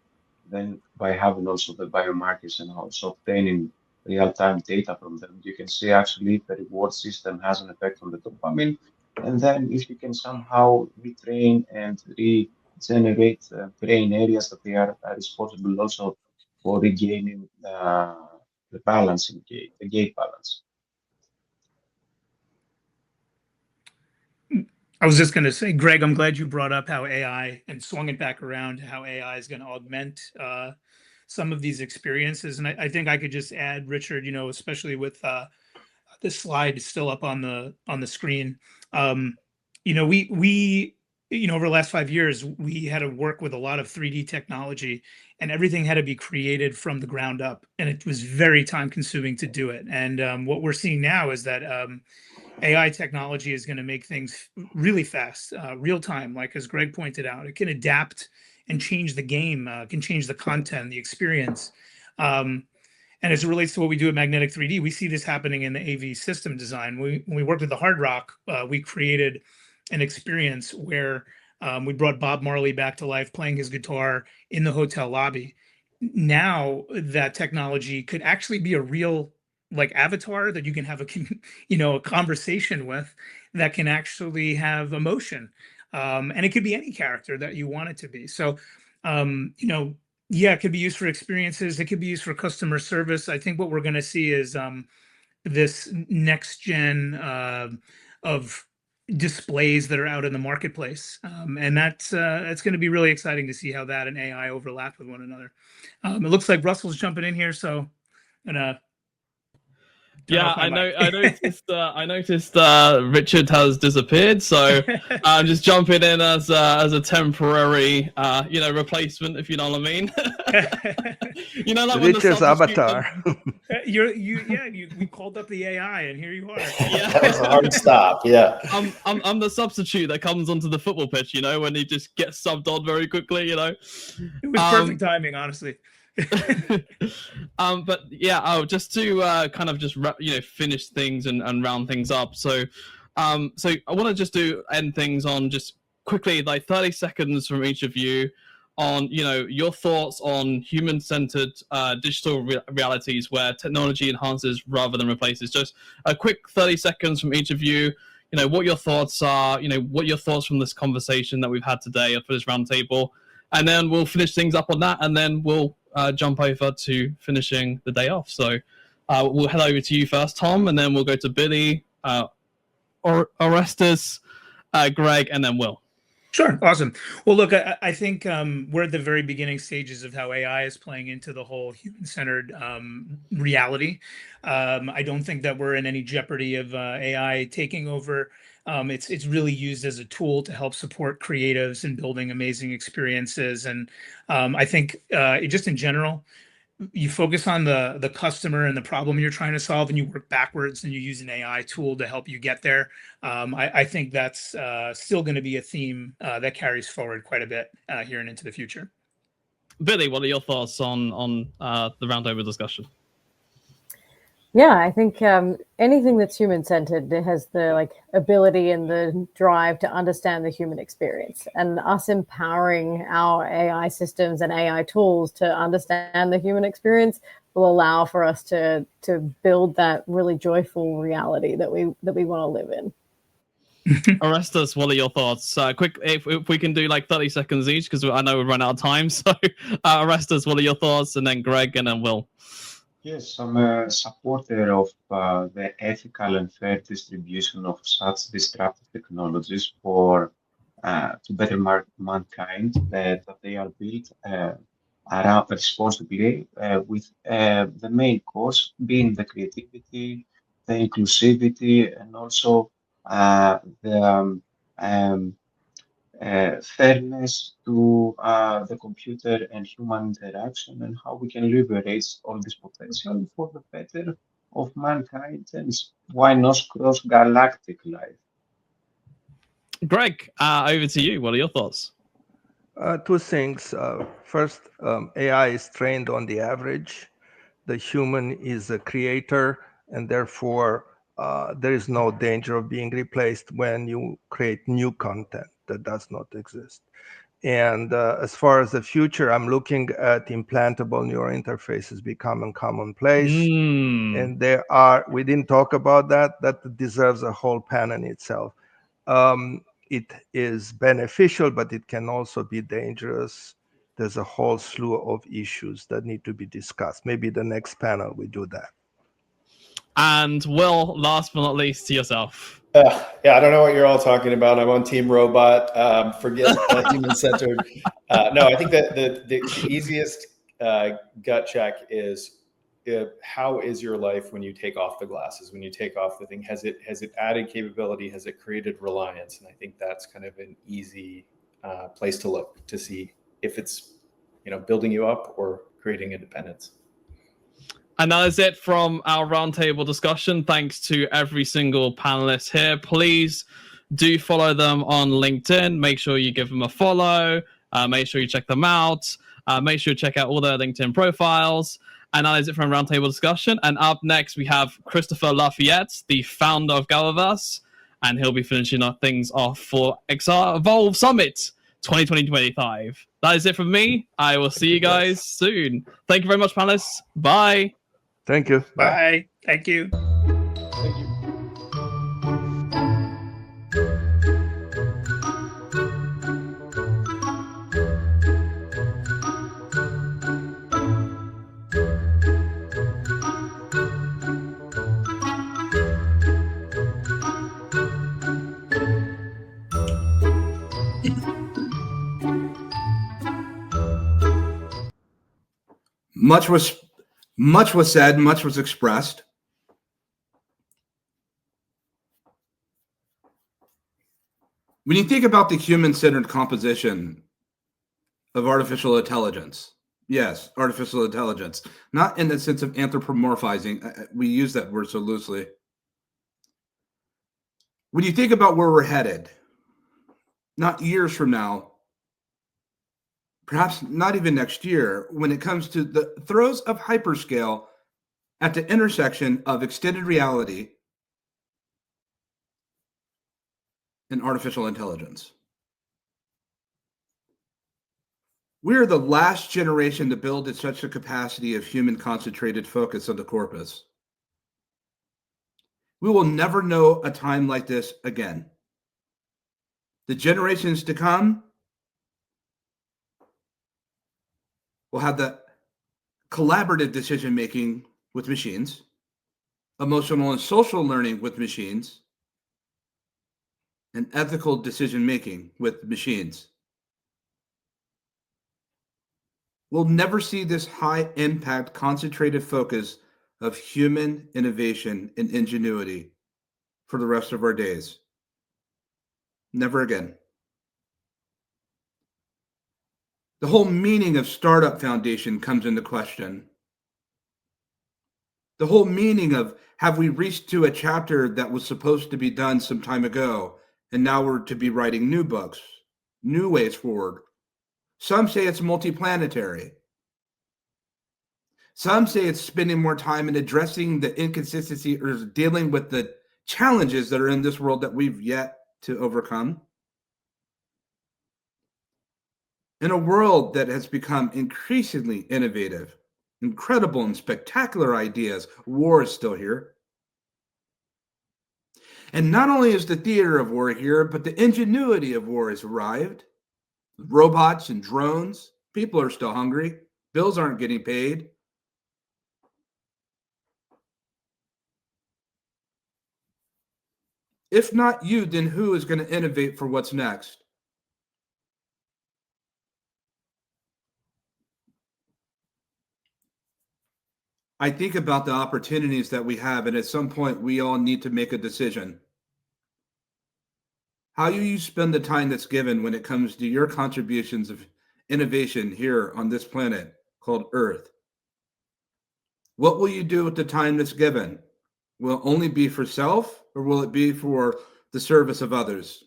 Speaker 6: then by having also the biomarkers and also obtaining real-time data from them, you can see actually the reward system has an effect on the dopamine. And then if you can somehow retrain and regenerate brain areas that they are responsible also for regaining the balance in gait, the gait balance.
Speaker 3: I was just going to say, Greg, I'm glad you brought up how AI and swung it back around, how AI is going to augment some of these experiences. And I think I could just add, Richard, especially with this slide still up on the screen. We over the last 5 years, we had to work with a lot of 3D technology, and everything had to be created from the ground up, and it was very time consuming to do it. And what we're seeing now is that AI technology is going to make things really fast, real time. Like as Greg pointed out, it can adapt and change the game, can change the content, the experience. And as it relates to what we do at Magnetic 3D, we see this happening in the AV system design. When we worked with the Hard Rock, we created an experience where we brought Bob Marley back to life playing his guitar in the hotel lobby. Now that technology could actually be a real avatar that you can have a conversation with, that can actually have emotion, and it could be any character that you want it to be. So it could be used for experiences, it could be used for customer service. I think what we're going to see is this next gen of displays that are out in the marketplace, and that's going to be really exciting to see how that and AI overlap with one another. It looks like Russell's jumping in here, so
Speaker 7: I noticed Richard has disappeared, so I'm just jumping in as a temporary replacement, if you know what I mean. Like
Speaker 4: Richard's avatar.
Speaker 3: We called up the AI, and here you are.
Speaker 5: Yeah, that was a hard stop. Yeah,
Speaker 7: I'm the substitute that comes onto the football pitch. When he just gets subbed on very quickly.
Speaker 3: It was perfect timing, honestly.
Speaker 7: But yeah, just to kind of just finish things and round things up. So I want to just end things on just quickly, like 30 seconds from each of you on your thoughts on human-centered digital realities where technology enhances rather than replaces. Just a quick 30 seconds from each of you. What your thoughts are. What your thoughts from this conversation that we've had today for this roundtable, and then we'll finish things up on that, and then we'll jump over to finishing the day off. So we'll head over to you first, Tom, and then we'll go to Billy, Orestes, Greg, and then Will.
Speaker 3: Sure. Awesome. Well, look, I think we're at the very beginning stages of how AI is playing into the whole human-centered reality. I don't think that we're in any jeopardy of AI taking over. It's really used as a tool to help support creatives in building amazing experiences. And I think just in general, you focus on the customer and the problem you're trying to solve, and you work backwards, and you use an AI tool to help you get there. I think that's still going to be a theme that carries forward quite a bit here and into the future.
Speaker 7: Billy, what are your thoughts on the roundtable discussion?
Speaker 2: Yeah, I think anything that's human-centered has the ability and the drive to understand the human experience, and us empowering our AI systems and AI tools to understand the human experience will allow for us to build that really joyful reality that we want to live in.
Speaker 7: Orestes, what are your thoughts? Quick, if we can do like 30 seconds each, because I know we've run out of time. So, Orestes, what are your thoughts? And then Greg, and then Will.
Speaker 6: Yes, I'm a supporter of the ethical and fair distribution of such disruptive technologies for to better mankind, that they are built around responsibly, with the main cause being the creativity, the inclusivity, and also the fairness to the computer and human interaction, and how we can leverage all this potential for the better of mankind, and why not cross-galactic life.
Speaker 7: Greg, over to you. What are your thoughts?
Speaker 4: Two things. First, AI is trained on the average. The human is a creator, and therefore there is no danger of being replaced when you create new content that does not exist. And as far as the future, I'm looking at implantable neural interfaces becoming commonplace. And we didn't talk about that. That deserves a whole panel in itself. It is beneficial, but it can also be dangerous. There's a whole slew of issues that need to be discussed. Maybe the next panel we do that.
Speaker 7: And Will, last but not least, to yourself.
Speaker 5: Yeah, I don't know what you're all talking about. I'm on Team Robot. Forget human-centered. No, I think that the easiest gut check is, how is your life when you take off the glasses, when you take off the thing? Has it added capability? Has it created reliance? And I think that's kind of an easy place to look to see if it's building you up or creating independence.
Speaker 7: And that is it from our roundtable discussion. Thanks to every single panelist here. Please do follow them on LinkedIn. Make sure you give them a follow. Make sure you check them out. Make sure you check out all their LinkedIn profiles. And that is it from roundtable discussion. And up next, we have Christopher Lafayette, the founder of GatherVerse, and he'll be finishing up things off for XREvolve Summit 2020-2025. That is it from me. I will see you guys soon. Thank you very much, panelists. Bye.
Speaker 4: Thank you. Bye.
Speaker 3: Bye. Thank you.
Speaker 5: Thank you.
Speaker 8: Much was said, much was expressed. When you think about the human-centered composition of artificial intelligence, yes, artificial intelligence, not in the sense of anthropomorphizing. We use that word so loosely. When you think about where we're headed, not years from now, perhaps not even next year, when it comes to the throes of hyperscale at the intersection of extended reality and artificial intelligence. We're the last generation to build at such a capacity of human concentrated focus on the corpus. We will never know a time like this again. The generations to come will have the collaborative decision-making with machines, emotional and social learning with machines, and ethical decision making with machines. We'll never see this high impact, concentrated focus of human innovation and ingenuity for the rest of our days. Never again. The whole meaning of Startup Foundation comes into question. The whole meaning of, have we reached to a chapter that was supposed to be done some time ago, and now we're to be writing new books, new ways forward. Some say it's multiplanetary. Some say it's spending more time in addressing the inconsistency or dealing with the challenges that are in this world that we've yet to overcome. In a world that has become increasingly innovative, incredible and spectacular ideas, war is still here. And not only is the theater of war here, but the ingenuity of war has arrived. Robots and drones, people are still hungry, bills aren't getting paid. If not you, then who is going to innovate for what's next? I think about the opportunities that we have, and at some point, we all need to make a decision. How do you spend the time that's given when it comes to your contributions of innovation here on this planet called Earth? What will you do with the time that's given? Will it only be for self, or will it be for the service of others?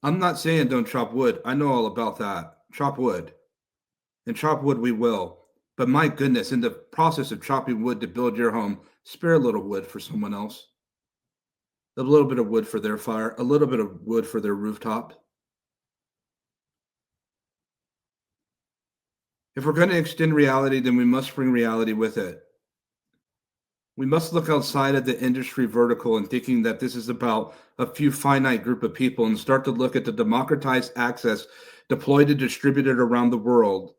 Speaker 8: I'm not saying don't chop wood. I know all about that. Chop wood. And chop wood we will. But my goodness, in the process of chopping wood to build your home, spare a little wood for someone else. A little bit of wood for their fire, a little bit of wood for their rooftop. If we're going to extend reality, then we must bring reality with it. We must look outside of the industry vertical and thinking that this is about a few finite group of people and start to look at the democratized access deployed and distributed around the world.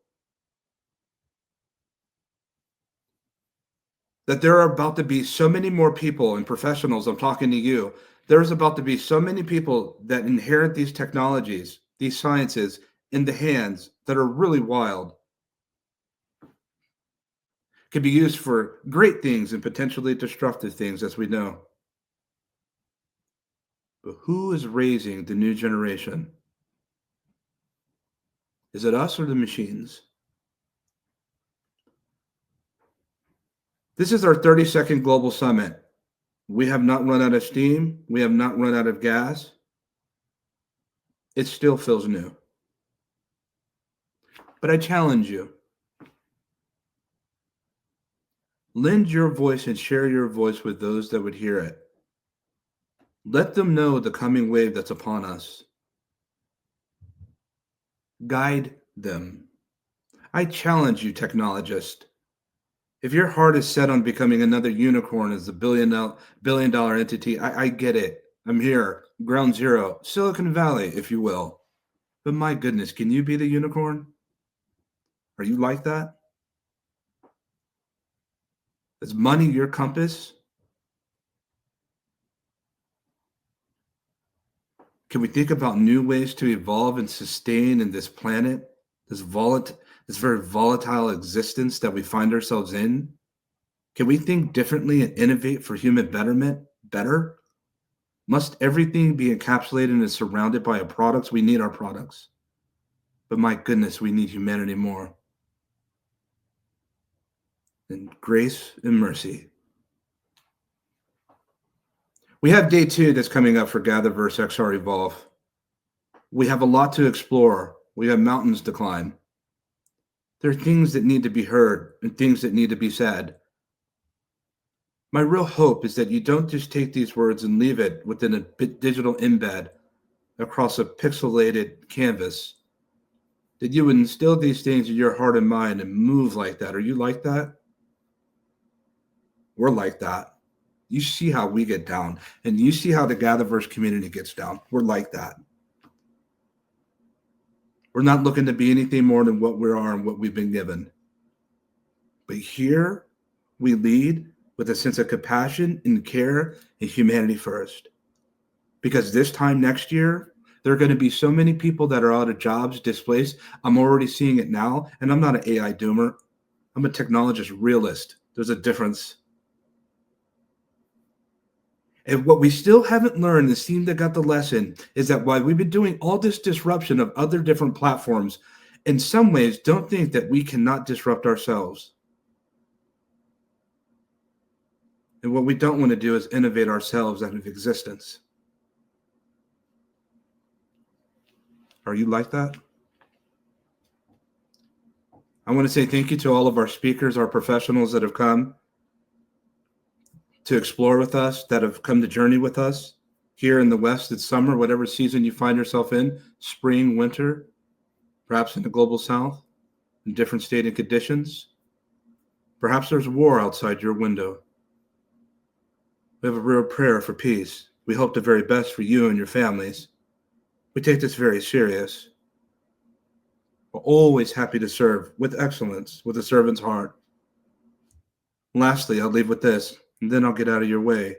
Speaker 8: That there are about to be so many more people and professionals, I'm talking to you, there's about to be so many people that inherit these technologies, these sciences in the hands that are really wild. Could be used for great things and potentially destructive things, as we know. But who is raising the new generation? Is it us or the machines? This is our 32nd Global Summit. We have not run out of steam. We have not run out of gas. It still feels new. But I challenge you. Lend your voice and share your voice with those that would hear it. Let them know the coming wave that's upon us. Guide them. I challenge you, technologist. If your heart is set on becoming another unicorn as a billion-dollar entity, I get it. I'm here, ground zero, Silicon Valley, if you will. But my goodness, can you be the unicorn? Are you like that? Is money your compass? Can we think about new ways to evolve and sustain in this planet, this very volatile existence that we find ourselves in? Can we think differently and innovate for human betterment better? Must everything be encapsulated and surrounded by our products? We need our products. But my goodness, we need humanity more. And grace and mercy. We have day 2 that's coming up for GatherVerse XREvolve. We have a lot to explore. We have mountains to climb. There are things that need to be heard and things that need to be said. My real hope is that you don't just take these words and leave it within a digital embed across a pixelated canvas. That you would instill these things in your heart and mind and move like that. Are you like that? We're like that. You see how we get down, and you see how the GatherVerse community gets down. We're like that. We're not looking to be anything more than what we are and what we've been given. But here we lead with a sense of compassion and care and humanity first. because this time next year, there are going to be so many people that are out of jobs, displaced. I'm already seeing it now, and I'm not an AI doomer. I'm a technologist realist. There's a difference. And what we still haven't learned, the team that got the lesson, is that while we've been doing all this disruption of other different platforms, in some ways, don't think that we cannot disrupt ourselves. And what we don't want to do is innovate ourselves out of existence. Are you like that? I want to say thank you to all of our speakers, our professionals that have come to explore with us, that have come to journey with us. Here in the West, it's summer, whatever season you find yourself in, spring, winter, perhaps in the global South, in different stated conditions. Perhaps there's war outside your window. We have a real prayer for peace. We hope the very best for you and your families. We take this very serious. We're always happy to serve with excellence, with a servant's heart. Lastly, I'll leave with this, and then I'll get out of your way.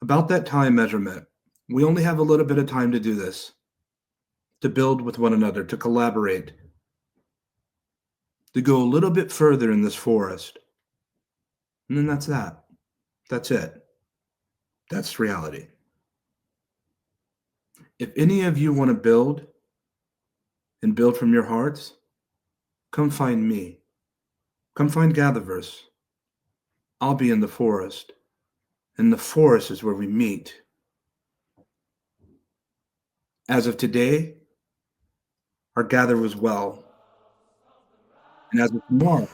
Speaker 8: About that time measurement, we only have a little bit of time to do this, to build with one another, to collaborate, to go a little bit further in this forest. And then that's that. That's it. That's reality. If any of you want to build and build from your hearts, come find me. Come find GatherVerse. I'll be in the forest. And the forest is where we meet. As of today, our gather was well. And as of tomorrow,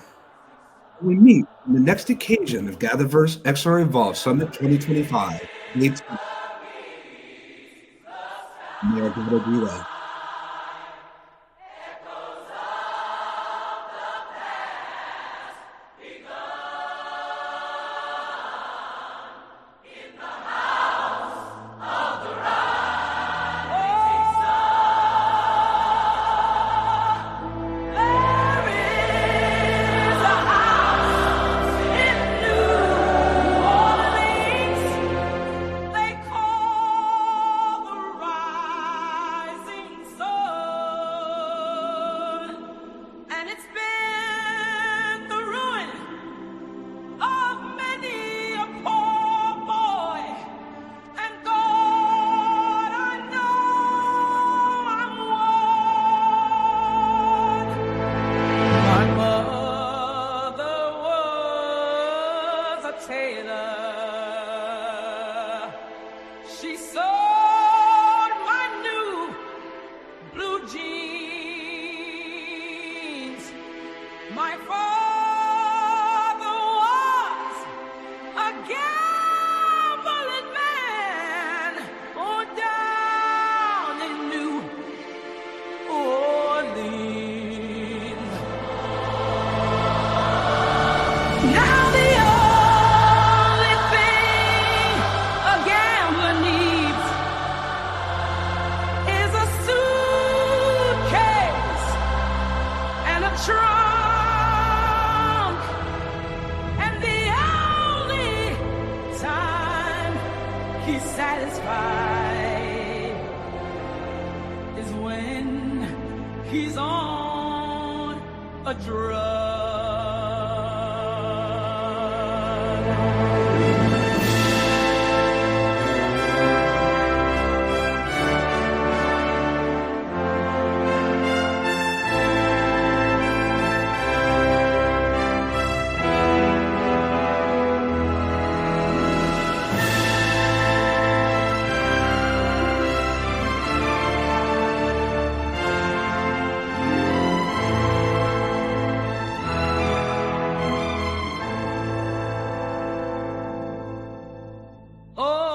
Speaker 8: we meet on the next occasion of GatherVerse XREvolve Summit 2025. May our God be well.
Speaker 9: He's on a drug.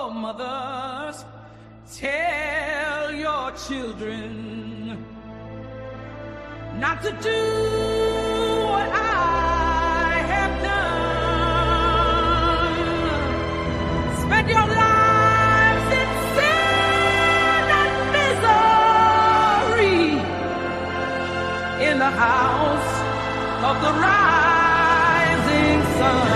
Speaker 9: Mothers, tell your children not to do what I have done. Spend your lives in sin and misery in the house of the rising sun.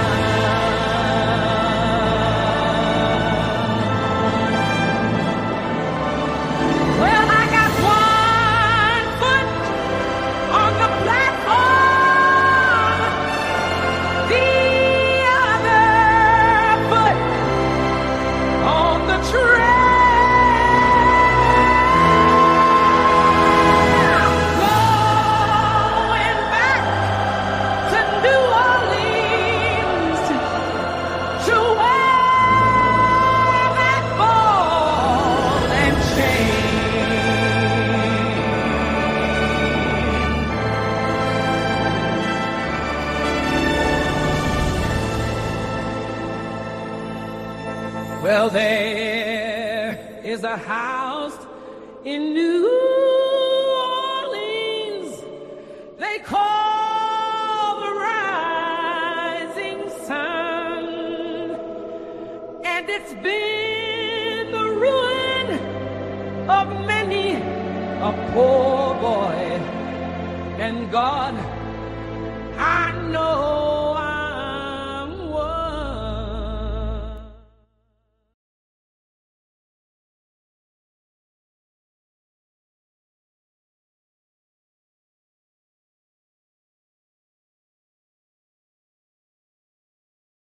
Speaker 9: there is a house in New Orleans they call the Rising Sun, and it's been the ruin of many a poor boy, and God